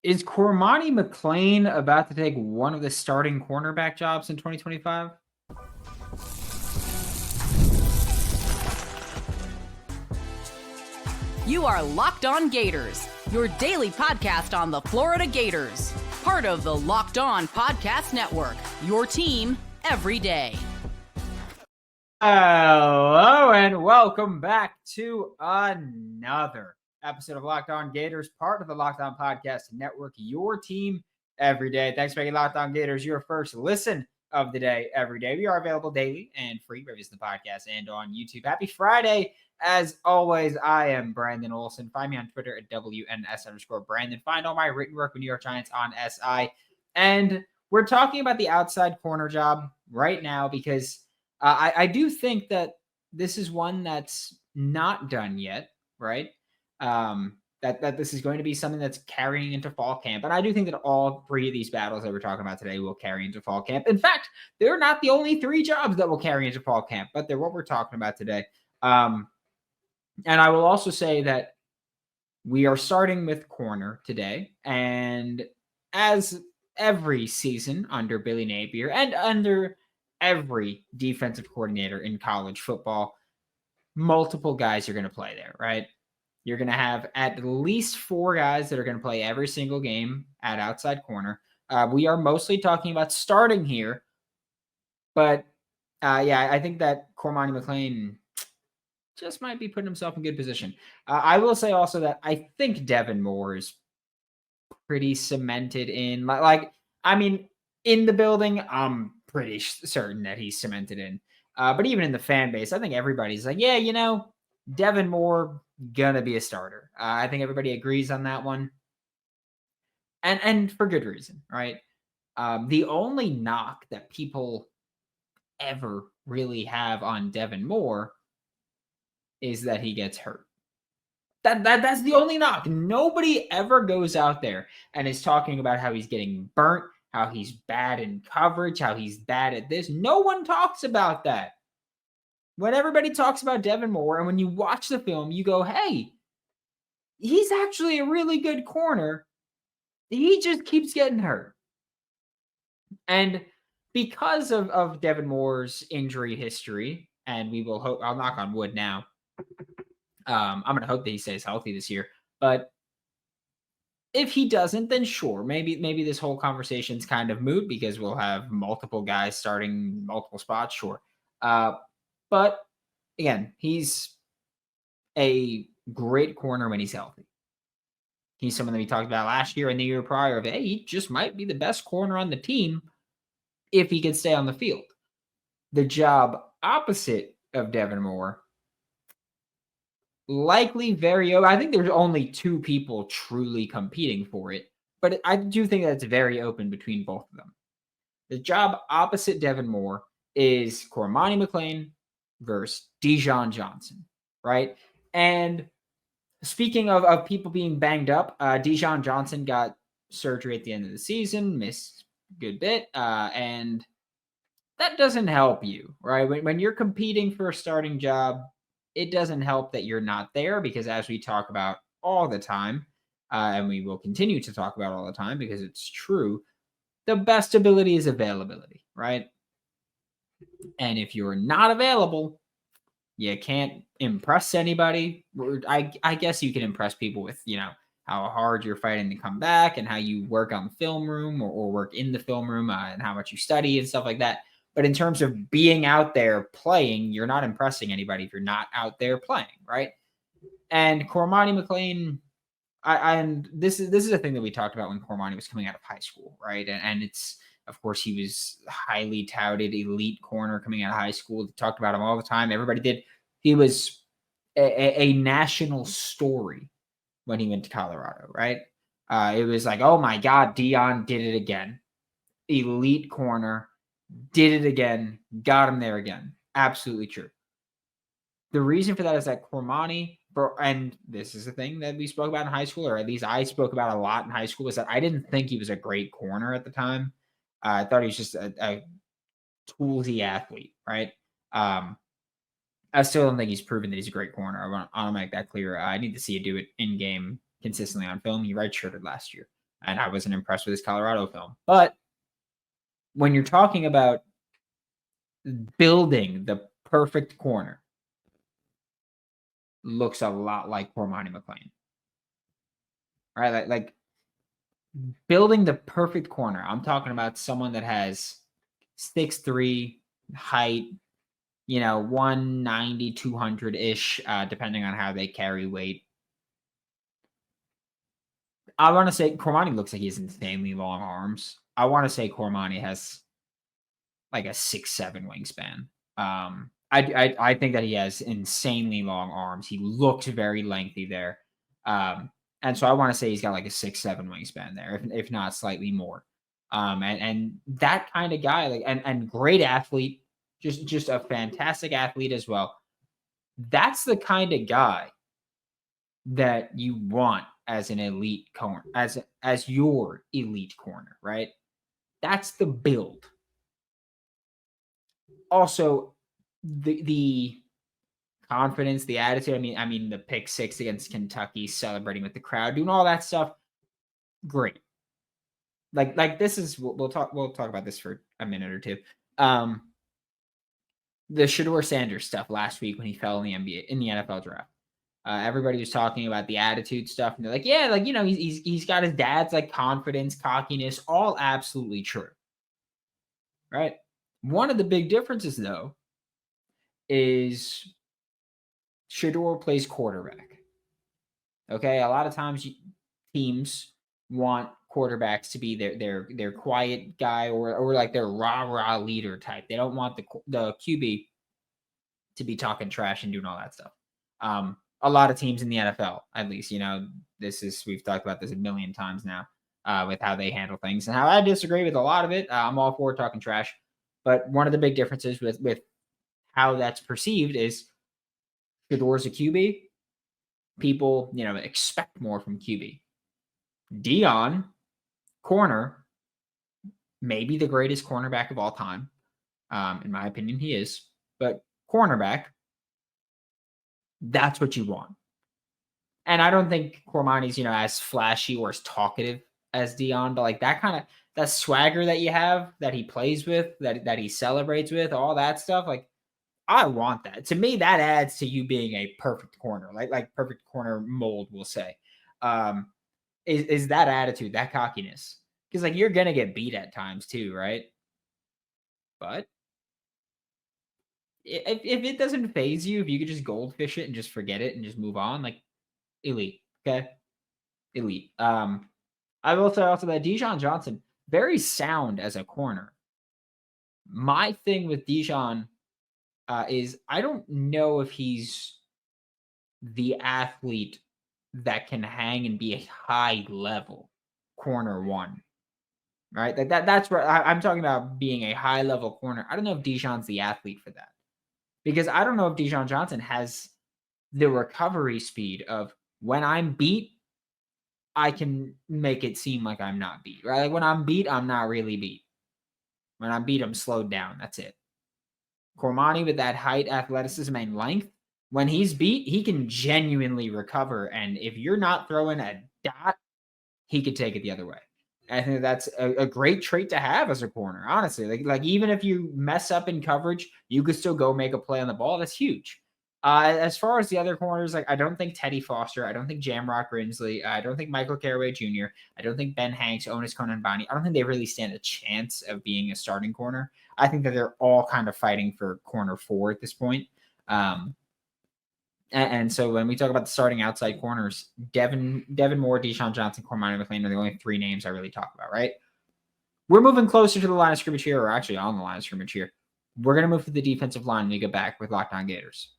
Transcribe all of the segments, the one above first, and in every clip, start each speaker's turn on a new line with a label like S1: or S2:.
S1: Is Cormani McClain about to take one of the starting cornerback jobs in 2025?
S2: You are Locked On Gators, your daily podcast on the Florida Gators. Part of the Locked On Podcast Network, your team every day.
S1: Hello and welcome back to another episode of Locked On Gators, part of the Locked On Podcast Network, your team every day. Thanks for making Locked On Gators your first listen of the day every day. We are available daily and free wherever the podcast and on YouTube. Happy Friday. As always, I am Brandon Olsen. Find me on Twitter at WNS_Brandon. Find all my written work with New York Giants on SI. And we're talking about the outside corner job right now because I do think that this is one that's not done yet, right? That this is going to be something that's carrying into fall camp. And I do think that all three of these battles that we're talking about today will carry into fall camp. In fact, they're not the only three jobs that will carry into fall camp, but they're what we're talking about today. And I will also say that we are starting with corner today. And as every season under Billy Napier and under every defensive coordinator in college football, multiple guys are going to play there, right? You're going to have at least 4 guys that are going to play every single game at outside corner. We are mostly talking about starting here. But yeah, I think that Cormani McClain just might be putting himself in good position. I will say also that I think Devin Moore is pretty cemented in. I mean, in the building, I'm pretty certain that he's cemented in. But even in the fan base, I think everybody's like, yeah, Devin Moore gonna be a starter. I think everybody agrees on that one, and for good reason, right? The only knock that people ever really have on Devin Moore is that he gets hurt. That's the only knock. Nobody ever goes out there and is talking about how he's getting burnt, how he's bad in coverage, how he's bad at this. No one talks about that. When everybody talks about Devin Moore, and when you watch the film, you go, hey, he's actually a really good corner. He just keeps getting hurt. And because of Devin Moore's injury history, and we will hope, I'll knock on wood now. I'm going to hope that he stays healthy this year. But if he doesn't, then sure, maybe this whole conversation's kind of moot because we'll have multiple guys starting multiple spots, sure. But again, he's a great corner when he's healthy. He's someone that we talked about last year and the year prior of, hey, he just might be the best corner on the team if he could stay on the field. The job opposite of Devin Moore, likely I think there's only 2 people truly competing for it, but I do think that it's very open between both of them. The job opposite Devin Moore is Cormani McClain versus Dijon Johnson, right? And speaking of people being banged up, Dijon Johnson got surgery at the end of the season, missed a good bit, and that doesn't help you, right? When you're competing for a starting job, it doesn't help that you're not there because as we talk about all the time, and we will continue to talk about all the time because it's true, the best ability is availability, right? And if you're not available, you can't impress anybody. I guess you can impress people with, how hard you're fighting to come back and how you work on the film room or work in the film room and how much you study and stuff like that. But in terms of being out there playing, you're not impressing anybody if you're not out there playing, right? And Cormani McClain, and this is a thing that we talked about when Cormani was coming out of high school, right? And it's, of course, he was highly touted elite corner coming out of high school. We talked about him all the time. Everybody did. He was a national story when he went to Colorado, right? It was like, oh my God, Dijon did it again. Elite corner. Did it again, got him there again. Absolutely true. The reason for that is that Cormani, and this is the thing that we spoke about in high school, or at least I spoke about a lot in high school, is that I didn't think he was a great corner at the time. I thought he was just a toolsy athlete, right? I still don't think he's proven that he's a great corner. I want to make that clear. I need to see you do it in game consistently on film. He redshirted last year. and I wasn't impressed with his Colorado film. But when you're talking about building the perfect corner, looks a lot like Cormani McClain. Right? Like building the perfect corner. I'm talking about someone that has 6'3" height, 190, 200-ish, depending on how they carry weight. I want to say Cormani looks like he has insanely long arms. I want to say Cormani has like a 6'7" wingspan. I think that he has insanely long arms. He looks very lengthy there. And so I want to say he's got like a 6'7" wingspan there, if not slightly more. And that kind of guy, like and great athlete, just a fantastic athlete as well. That's the kind of guy that you want as an elite corner, as your elite corner, right? That's the build. Also, the confidence, the attitude. I mean, the pick 6 against Kentucky, celebrating with the crowd, doing all that stuff. Great. Like this is we'll talk about this for a minute or two. The Shedeur Sanders stuff last week when he fell in the NFL draft. Everybody was talking about the attitude stuff, and they're like, yeah, like he's got his dad's like confidence, cockiness, all absolutely true. Right? One of the big differences though is Shedeur plays quarterback. Okay, a lot of times teams want quarterbacks to be their quiet guy or like their rah leader type. They don't want the QB to be talking trash and doing all that stuff. A lot of teams in the NFL, at least, we've talked about this a million times now with how they handle things and how I disagree with a lot of it. I'm all for talking trash, but one of the big differences with how that's perceived is Shedeur's a QB. People, expect more from QB. Dijon, corner, maybe the greatest cornerback of all time. In my opinion, he is. But cornerback, that's what you want. And I don't think Cormani's, as flashy or as talkative as Dijon, but like that swagger that you have, that he plays with, that he celebrates with, all that stuff, like I want that. To me, that adds to you being a perfect corner, like perfect corner mold, we'll say. Is that attitude, that cockiness. Because like you're gonna get beat at times too, right? But if it doesn't phase you, if you could just goldfish it and just forget it and just move on, like elite. Okay. Elite. I will say also that Dijon Johnson, very sound as a corner. My thing with Dijon is I don't know if he's the athlete that can hang and be a high level corner one, right? That's where I'm talking about being a high level corner. I don't know if Dijon's the athlete for that because I don't know if Dijon Johnson has the recovery speed of when I'm beat, I can make it seem like I'm not beat, right? Like when I'm beat, I'm not really beat. When I'm beat, I'm slowed down. That's it. Cormani with that height, athleticism, and length, when he's beat, he can genuinely recover. And if you're not throwing a dot, he could take it the other way. I think that's a great trait to have as a corner, honestly. Like even if you mess up in coverage, you could still go make a play on the ball. That's huge. As far as the other corners, like I don't think Teddy Foster, I don't think Jamrock Rinsley, I don't think Michael Caraway Jr., I don't think Ben Hanks, Onis Konanbani, I don't think they really stand a chance of being a starting corner. I think that they're all kind of fighting for corner 4 at this point. And so when we talk about the starting outside corners, Devin Moore, Dijon Johnson, Cormani McClain are the only 3 names I really talk about, right? We're moving closer to the line of scrimmage here, or actually on the line of scrimmage here. We're going to move to the defensive line when we get back with Locked On Gators.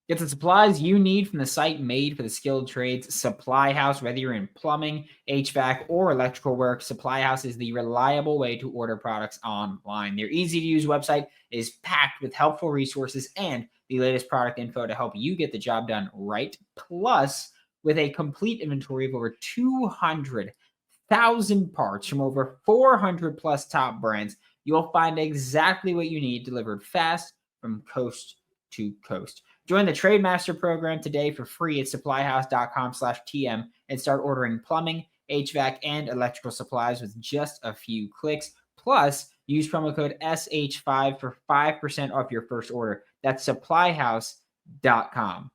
S1: Get the supplies you need from the site made for the skilled trades, Supply House. Whether you're in plumbing, HVAC, or electrical work, Supply House is the reliable way to order products online. Their easy-to-use website is packed with helpful resources and the latest product info to help you get the job done right. Plus, with a complete inventory of over 200,000 parts from over 400 plus top brands, you'll find exactly what you need delivered fast from coast to coast. Join the Trademaster program today for free at supplyhouse.com/TM and start ordering plumbing, HVAC, and electrical supplies with just a few clicks. Plus, use promo code SH5 for 5% off your first order. That's supplyhouse.com.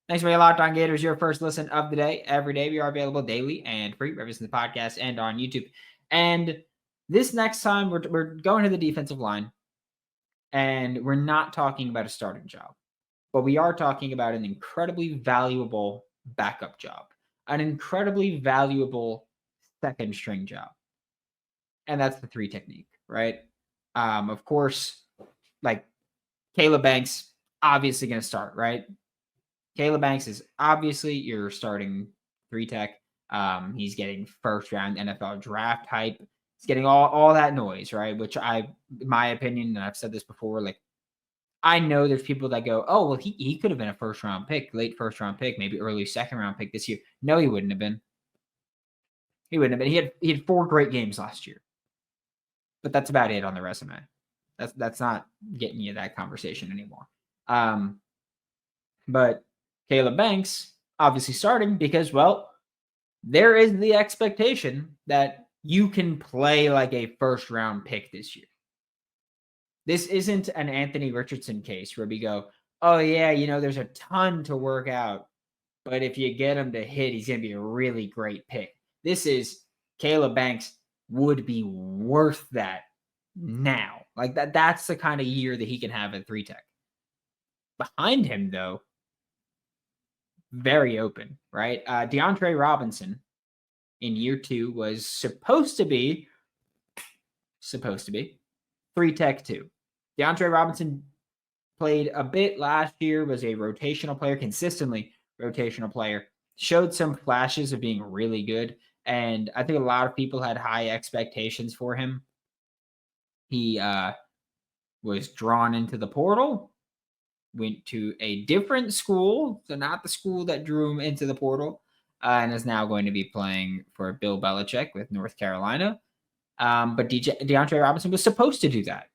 S1: Thanks for being Locked On Gators, your first listen of the day. Every day we are available daily and free, whether it's in the podcast and on YouTube. And this next time, we're going to the defensive line. And we're not talking about a starting job, but we are talking about an incredibly valuable backup job, an incredibly valuable second string job. And that's the 3 technique, right? Of course, like Caleb Banks, obviously going to start, right? Caleb Banks is obviously your starting 3 tech. He's getting first round NFL draft hype. He's getting all that noise, right? Which in my opinion, and I've said this before, like I know there's people that go, oh, well, he could have been a first round pick, late first round pick, maybe early second round pick this year. No, he wouldn't have been. He wouldn't have been. He had 4 great games last year. But that's about it on the resume. That's not getting you that conversation anymore. But Caleb Banks obviously starting because, well, there is the expectation that you can play like a first round pick this year. This isn't an Anthony Richardson case where we go, oh yeah, there's a ton to work out, but if you get him to hit, he's going to be a really great pick. This is Caleb Banks would be worth that now. Like that's the kind of year that he can have at 3 tech. Behind him though, very open, right? DeAndre Robinson in year 2 was supposed to be 3 tech 2. DeAndre Robinson played a bit last year, was a rotational player, consistently rotational player, showed some flashes of being really good. And I think a lot of people had high expectations for him. He was drawn into the portal, went to a different school, so not the school that drew him into the portal, and is now going to be playing for Bill Belichick with North Carolina. But DeAndre Robinson was supposed to do that.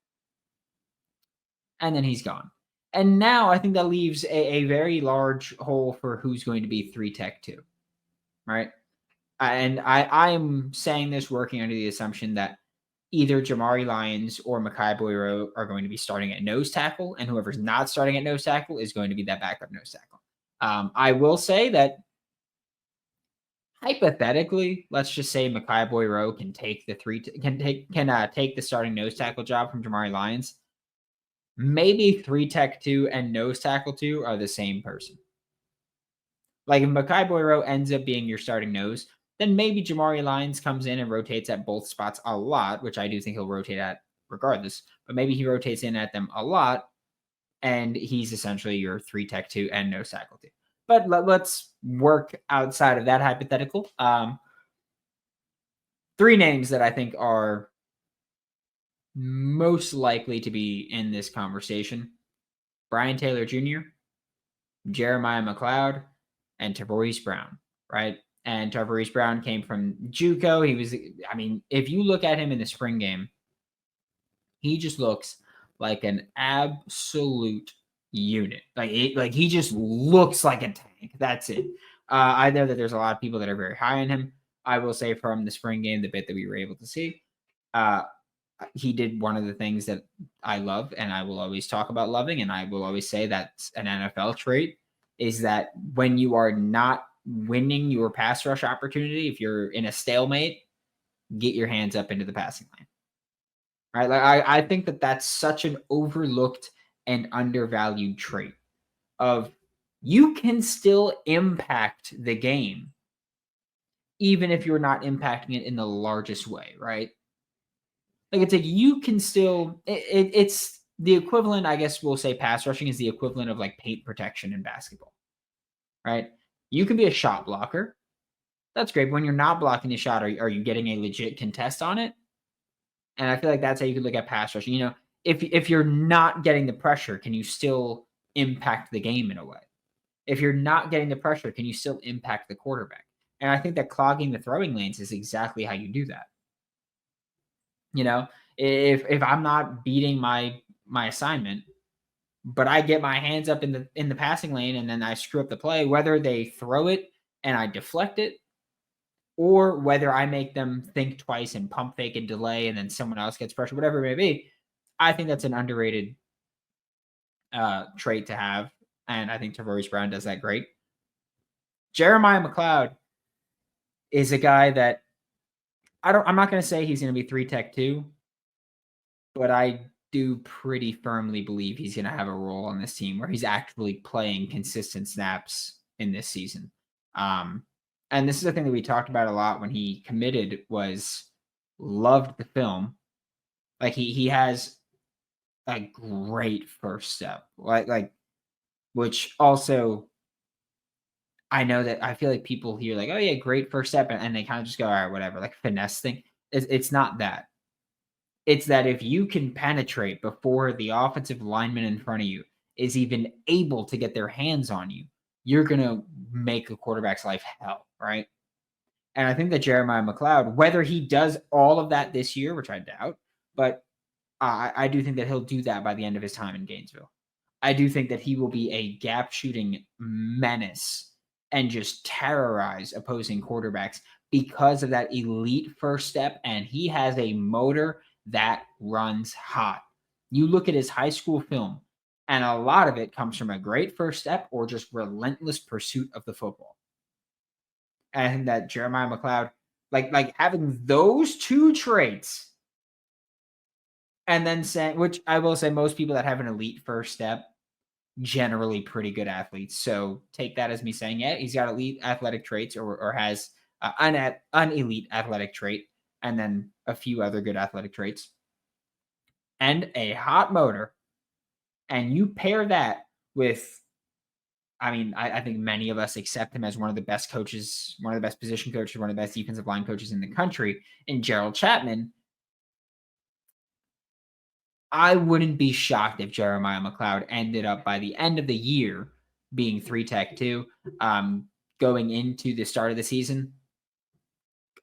S1: And then he's gone. And now I think that leaves a very large hole for who's going to be 3 tech 2, right? And I am saying this working under the assumption that either Jamari Lyons or Mekhi Boyro are going to be starting at nose tackle, and whoever's not starting at nose tackle is going to be that backup nose tackle. I will say that hypothetically, let's just say Mekhi Boyro can take the take the starting nose tackle job from Jamari Lyons. Maybe 3 tech 2 and nose tackle 2 are the same person. Like if Mekhi Boyro ends up being your starting nose, then maybe Jamari Lyons comes in and rotates at both spots a lot, which I do think he'll rotate at regardless. But maybe he rotates in at them a lot, and he's essentially your 3 tech 2 and nose tackle 2. But let's work outside of that hypothetical. 3 names that I think are most likely to be in this conversation: Brian Taylor Jr., Jeremiah McLeod, and Tavarice Brown, right? And Tavarice Brown came from JUCO. He was, if you look at him in the spring game, he just looks like an absolute unit. Like he just looks like a tank. That's it. I know that there's a lot of people that are very high on him. I will say from the spring game, the bit that we were able to see, he did one of the things that I love, and I will always talk about loving, and I will always say that's an NFL trait, is that when you are not winning your pass rush opportunity, if you're in a stalemate, get your hands up into the passing lane. Right? Like I think that that's such an overlooked and undervalued trait of you can still impact the game even if you're not impacting it in the largest way, right? Like it's like you can still it's the equivalent, I guess we'll say pass rushing is the equivalent of like paint protection in basketball. Right? You can be a shot blocker. That's great. But when you're not blocking the shot, are you getting a legit contest on it? And I feel like that's how you could look at pass rushing. If you're not getting the pressure, can you still impact the game in a way? If you're not getting the pressure, can you still impact the quarterback? And I think that clogging the throwing lanes is exactly how you do that. If I'm not beating my my assignment, but I get my hands up in the passing lane and then I screw up the play, whether they throw it and I deflect it, or whether I make them think twice and pump fake and delay and then someone else gets pressure, whatever it may be. I think that's an underrated trait to have. And I think Tavarius Brown does that great. Jeremiah McLeod is a guy that I'm not going to say he's going to be 3-tech 2, but I do pretty firmly believe he's going to have a role on this team where he's actually playing consistent snaps in this season. And this is the thing that we talked about a lot when he committed was loved the film. Like he has a great first step, like which also I know that I feel like people hear like, oh yeah, great first step. And they kind of just go, all right, whatever, like finesse thing. It's not that. It's that if you can penetrate before the offensive lineman in front of you is even able to get their hands on you, you're going to make a quarterback's life hell, right? And I think that Jeremiah McLeod, whether he does all of that this year, which I doubt, but I do think that he'll do that by the end of his time in Gainesville. I do think that he will be a gap shooting menace and just terrorize opposing quarterbacks because of that elite first step. And he has a motor that runs hot. You look at his high school film, and a lot of it comes from a great first step or just relentless pursuit of the football. And that Jeremiah McLeod, like having those two traits, and then saying, which I will say most people that have an elite first step, generally pretty good athletes. So take that as me saying, yeah, he's got elite athletic traits or has an elite athletic trait, and then a few other good athletic traits, and a hot motor. And you pair that with, I think many of us accept him as one of the best coaches, one of the best position coaches, one of the best defensive line coaches in the country, in Gerald Chapman. I wouldn't be shocked if Jeremiah McLeod ended up by the end of the year being 3-tech 2, going into the start of the season.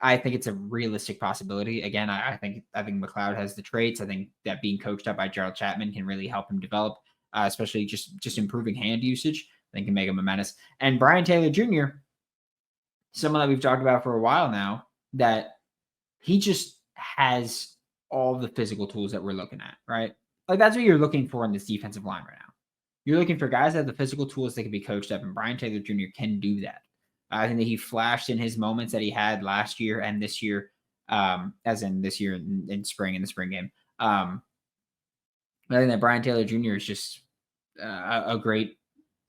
S1: I think it's a realistic possibility. Again, I think McLeod has the traits. I think that being coached up by Gerald Chapman can really help him develop, especially just improving hand usage. I think can make him a menace. And Brian Taylor Jr., someone that we've talked about for a while now, that he just has all the physical tools that we're looking at, right? Like that's what you're looking for in this defensive line right now. You're looking for guys that have the physical tools that can be coached up, and Brian Taylor Jr. can do that. I think that he flashed in his moments that he had last year and this year, as in this year in spring, in the spring game. I think that Brian Taylor Jr. is just a great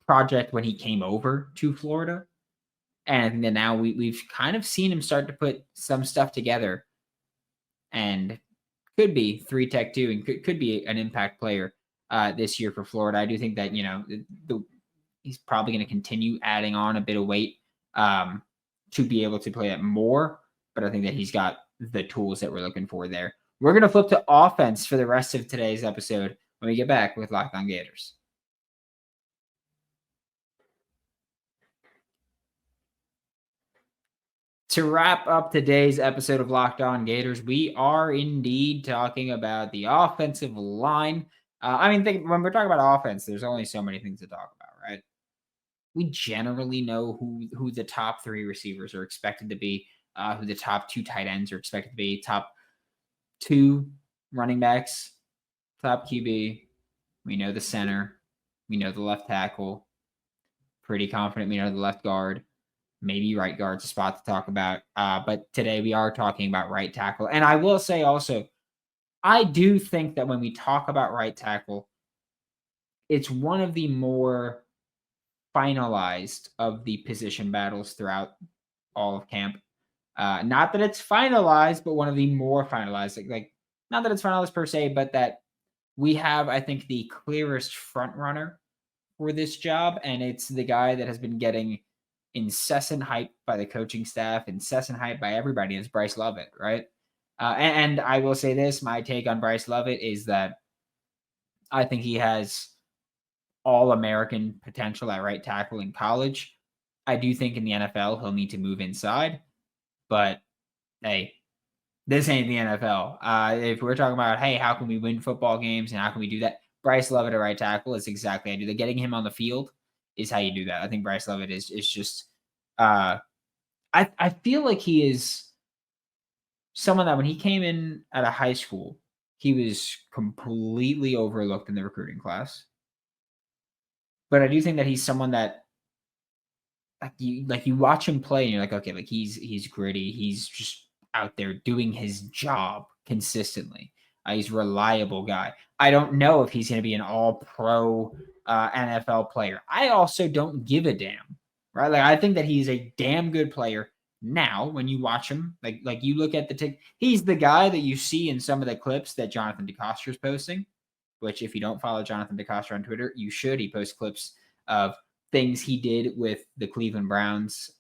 S1: project when he came over to Florida. And I think that now we've kind of seen him start to put some stuff together and could be 3-tech 2 and could be an impact player this year for Florida. I do think that, he's probably going to continue adding on a bit of weight to be able to play it more, but I think that he's got the tools that we're looking for there. We're going to flip to offense for the rest of today's episode when we get back with Locked On Gators. To wrap up today's episode of Locked On Gators, we are indeed talking about the offensive line. When we're talking about offense, there's only so many things to talk about, right? We generally know who the top 3 receivers are expected to be, who the top 2 tight ends are expected to be, top 2 running backs, top QB. We know the center. We know the left tackle. Pretty confident we know the left guard. Maybe right guard's a spot to talk about. But today we are talking about right tackle. And I will say also, I do think that when we talk about right tackle, it's one of the more finalized of the position battles throughout all of camp. Not that it's finalized, but one of the more finalized. Like not that it's finalized per se, but that we have, I think, the clearest front runner for this job. And it's the guy that has been getting incessant hype by the coaching staff, incessant hype by everybody. It's Bryce Lovett, right? And I will say this, my take on Bryce Lovett is that I think he has all-American potential at right tackle in college. I do think in the NFL he'll need to move inside, but hey, this ain't the NFL. If we're talking about, hey, how can we win football games and how can we do that? Bryce Lovett at right tackle is exactly how you do that. Getting him on the field is how you do that. I think Bryce Lovett is just I feel like he is someone that when he came in at a high school, he was completely overlooked in the recruiting class. But I do think that he's someone that you watch him play and you're like, okay, like he's gritty. He's just out there doing his job consistently. He's a reliable guy. I don't know if he's going to be an all-pro NFL player. I also don't give a damn, right? Like I think that he's a damn good player. Now, when you watch him, like you look at he's the guy that you see in some of the clips that Jonathan DeCoster is posting. Which, if you don't follow Jonathan DeCoster on Twitter, you should. He posts clips of things he did with the Cleveland Browns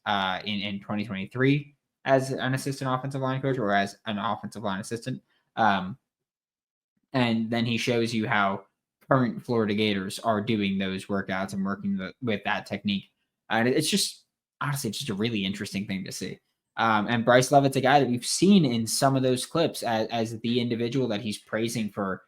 S1: in 2023 as an assistant offensive line coach or as an offensive line assistant. And then he shows you how current Florida Gators are doing those workouts and working with that technique. And it's just, honestly, it's just a really interesting thing to see. And Bryce Lovett's a guy that we've seen in some of those clips as the individual that he's praising for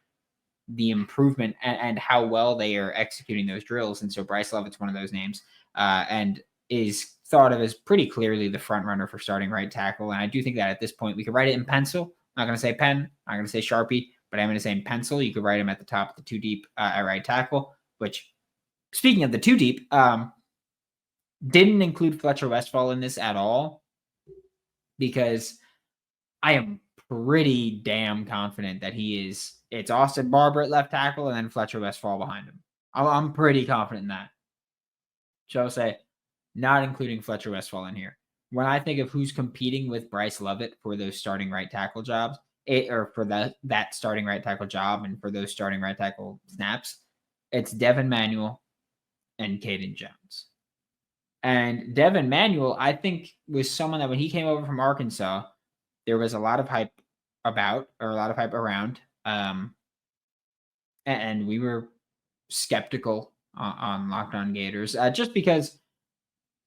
S1: the improvement and how well they are executing those drills. And so Bryce Lovett's one of those names and is thought of as pretty clearly the front runner for starting right tackle. And I do think that at this point, we could write it in pencil. I'm not going to say pen. I'm not going to say Sharpie, but I'm going to say in pencil. You could write him at the top of the 2 deep at right tackle, which, speaking of the 2 deep, didn't include Fletcher Westphal in this at all because I am pretty damn confident that it's Austin Barber at left tackle and then Fletcher Westphal behind him. I'm pretty confident in that. Shall I say, not including Fletcher Westphal in here. When I think of who's competing with Bryce Lovett for those starting right tackle jobs, or for that starting right tackle job and for those starting right tackle snaps, it's Devin Manuel and Caden Jones. And Devin Manuel, I think, was someone that when he came over from Arkansas, there was a lot of hype around. And we were skeptical on Locked On Gators just because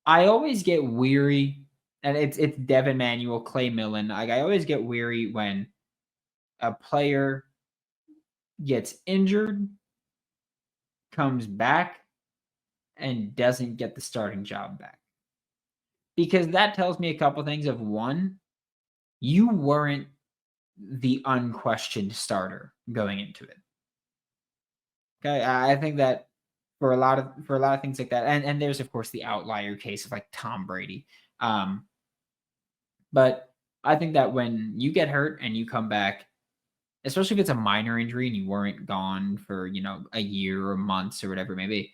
S1: I always get weary, and it's Devin Manuel, Clay Millen. Like I always get weary when a player gets injured, comes back, and doesn't get the starting job back. Because that tells me a couple things of one, you weren't the unquestioned starter going into it. Okay, I think that for a lot of things like that, and there's of course the outlier case of like Tom Brady, but I think that when you get hurt and you come back, especially if it's a minor injury and you weren't gone for a year or months or whatever it may be,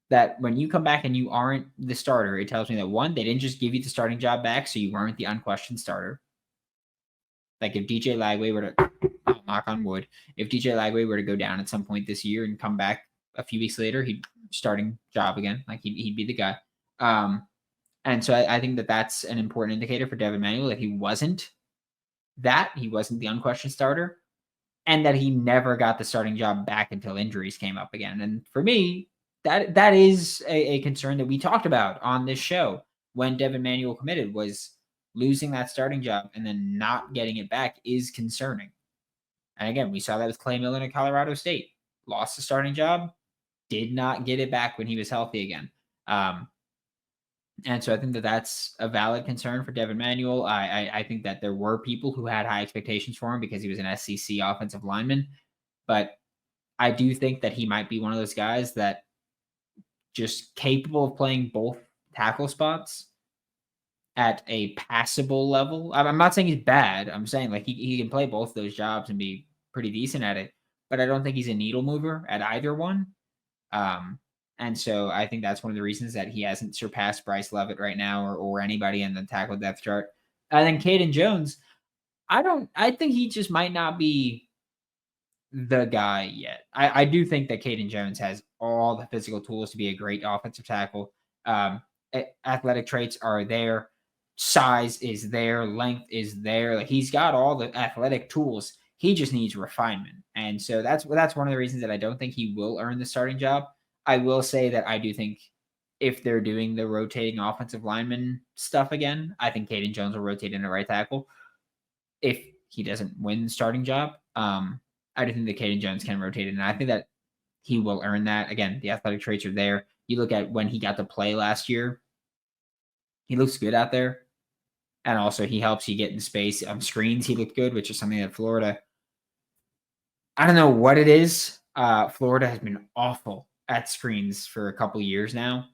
S1: that when you come back and you aren't the starter, it tells me that one, they didn't just give you the starting job back, so you weren't the unquestioned starter. Like if DJ Lagway were to, knock on wood, if DJ Lagway were to go down at some point this year and come back a few weeks later, he'd starting job again. Like he'd be the guy. And so I think that that's an important indicator for Devin Manuel that he wasn't the unquestioned starter, and that he never got the starting job back until injuries came up again. And for me, that is a concern that we talked about on this show when Devin Manuel committed, was losing that starting job and then not getting it back is concerning. And again, we saw that with Clay Millen at Colorado State. Lost the starting job, did not get it back when he was healthy again. And so I think that that's a valid concern for Devin Manuel. I think that there were people who had high expectations for him because he was an SEC offensive lineman. But I do think that he might be one of those guys that just capable of playing both tackle spots at a passable level. I'm not saying he's bad. I'm saying like he can play both those jobs and be pretty decent at it. But I don't think he's a needle mover at either one. And so I think that's one of the reasons that he hasn't surpassed Bryce Lovett right now or anybody in the tackle depth chart. And then Caden Jones, I think he just might not be the guy yet. I do think that Caden Jones has all the physical tools to be a great offensive tackle. Athletic traits are there. Size is there. Length is there. Like he's got all the athletic tools. He just needs refinement. And so that's one of the reasons that I don't think he will earn the starting job. I will say that I do think if they're doing the rotating offensive lineman stuff again, I think Caden Jones will rotate into right tackle if he doesn't win the starting job. I do think that Caden Jones can rotate it, and I think that he will earn that. Again, the athletic traits are there. You look at when he got to play last year, he looks good out there. And also, he helps you get in space. On screens, he looked good, which is something that Florida, I don't know what it is. Florida has been awful at screens for a couple years now.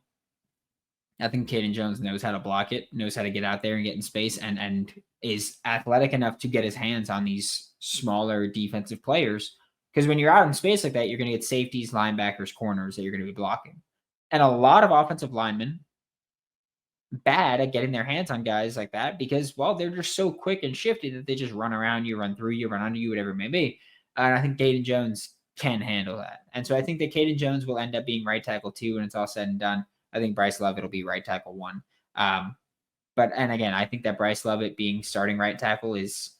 S1: I think Caden Jones knows how to block it, knows how to get out there and get in space, and is athletic enough to get his hands on these smaller defensive players. Because when you're out in space like that, you're going to get safeties, linebackers, corners that you're going to be blocking. And a lot of offensive linemen bad at getting their hands on guys like that because, well, they're just so quick and shifty that they just run around you, run through you, run under you, whatever it may be. And I think Caden Jones can handle that. And so I think that Caden Jones will end up being right tackle 2 when it's all said and done. I think Bryce Lovett will be right tackle 1. And again, I think that Bryce Lovett being starting right tackle is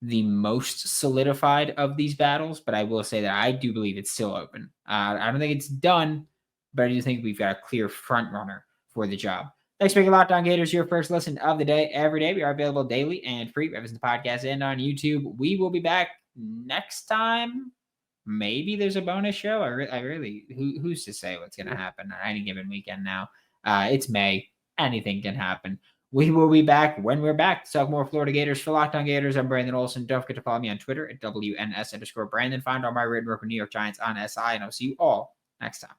S1: the most solidified of these battles, but I will say that I do believe it's still open. I don't think it's done, but I do think we've got a clear front runner for the job. Thanks for making Locked On Gators your first listen of the day every day. We are available daily and free, whether it's the podcast and on YouTube. We will be back next time. Maybe there's a bonus show. I really, who's to say what's going to happen on any given weekend now? It's May. Anything can happen. We will be back when we're back to talk more Florida Gators. For Locked On Gators, I'm Brandon Olsen. Don't forget to follow me on Twitter at WNS_Brandon. Find all my written work with New York Giants on SI, and I'll see you all next time.